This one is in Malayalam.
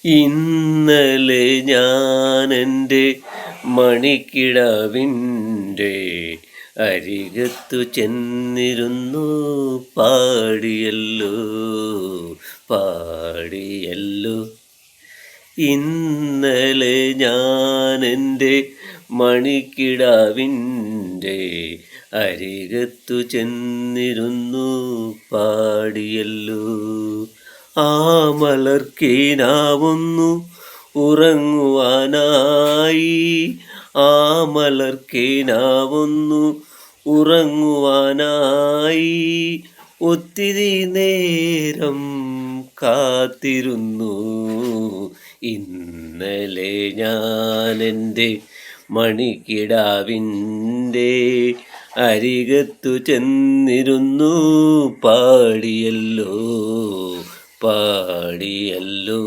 ഇന്നലെ ഞാനെൻ്റെ മണിക്കിടാവിൻ്റെ അരികത്തു ചെന്നിരുന്നു പാടിയല്ലോ പാടിയല്ലോ. ഇന്നലെ ഞാനെൻ്റെ മണിക്കിടാവിൻ്റെ അരികത്തു ചെന്നിരുന്നു പാടിയല്ലോ. ആ മലർക്കിനാവുന്നു ഉറങ്ങുവാനായി, ആ മലർക്കിനാവുന്നു ഉറങ്ങുവാനായി. ഒത്തിരി നേരം കാത്തിരുന്നു. ഇന്നലെ ഞാനെൻ്റെ മണിക്കിടാവിൻ്റെ അരികത്തു ചെന്നിരുന്നു പാടിയല്ലോ പാടിയല്ലോ.